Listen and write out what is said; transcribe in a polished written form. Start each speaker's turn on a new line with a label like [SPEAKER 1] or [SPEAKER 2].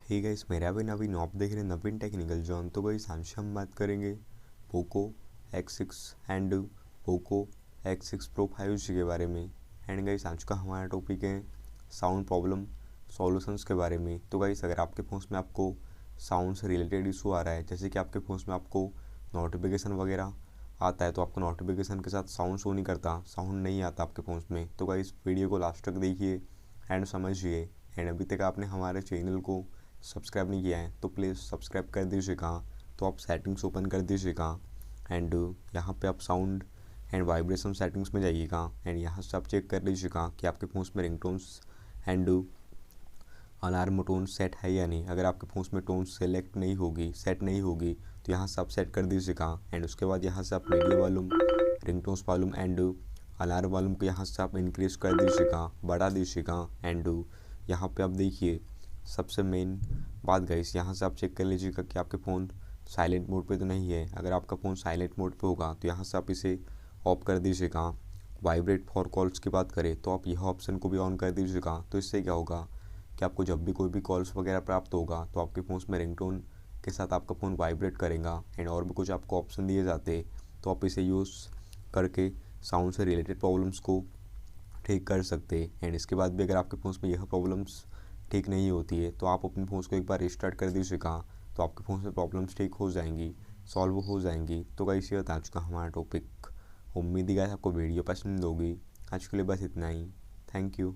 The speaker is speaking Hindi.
[SPEAKER 1] हे गाइस, मेरा भी नवीन आप देख रहे हैं नवीन टेक्निकल जॉन। तो गाइस आज हम बात करेंगे Poco X6 and Poco X6 Pro 5G के बारे में। एंड गाइस आज का हमारा टॉपिक है साउंड प्रॉब्लम सॉल्यूशंस के बारे में। तो गाइस अगर आपके फ़ोन में आपको साउंड से रिलेटेड इशू आ रहा है, जैसे कि आपके फ़ोन में आपको नोटिफिकेशन वगैरह आता है तो आपको नोटिफिकेशन के साथ साउंड शो नहीं करता, साउंड नहीं आता आपके फ़ोन में, तो गाइस वीडियो को लास्ट तक देखिए एंड समझिए। एंड अभी तक आपने हमारे चैनल को सब्सक्राइब नहीं किया है तो प्लीज़ सब्सक्राइब कर दीजिएगा। तो आप सेटिंग्स ओपन कर दीजिएगा एंड यहाँ पे आप साउंड एंड वाइब्रेशन सेटिंग्स में जाइएगा एंड यहाँ से आप चेक कर लीजिएगा कि आपके फ़ोन में ringtones and alarm tone set है या नहीं। अगर आपके फ़ोन में टोन सेलेक्ट नहीं होगी, सेट नहीं होगी, तो यहाँ से आप सेट कर दीजिएगा। एंड उसके बाद यहाँ से आप radio volume, ringtones volume and alarm volume को यहाँ से आप इंक्रीज़ कर दीजिएगा, बढ़ा दीजिएगा। एंड यहाँ पे आप देखिए सबसे मेन बात गाइस, यहाँ से आप चेक कर लीजिएगा कि आपके फ़ोन साइलेंट मोड पे तो नहीं है। अगर आपका फ़ोन साइलेंट मोड पे होगा तो यहाँ से आप इसे ऑफ कर दीजिएगा। वाइब्रेट फॉर कॉल्स की बात करें तो आप यह ऑप्शन को भी ऑन कर दीजिएगा। तो इससे क्या होगा कि आपको जब भी कोई भी कॉल्स वगैरह प्राप्त होगा तो आपके फ़ोन में रिंगटोन के साथ आपका फ़ोन वाइब्रेट करेगा। एंड और भी कुछ आपको ऑप्शन दिए जाते तो आप इसे यूज़ करके साउंड से रिलेटेड प्रॉब्लम्स को ठीक कर सकते। एंड इसके बाद भी अगर आपके फ़ोन में यह प्रॉब्लम्स ठीक नहीं होती है तो आप अपने फ़ोन को एक बार रिस्टार्ट कर दीजिएगा, तो आपके फ़ोन से प्रॉब्लम्स ठीक हो जाएंगी, सॉल्व हो जाएंगी। तो गाइस ये था आज का हमारा टॉपिक। उम्मीद है गाइस आपको वीडियो पसंद होगी। आज के लिए बस इतना ही। Thank you.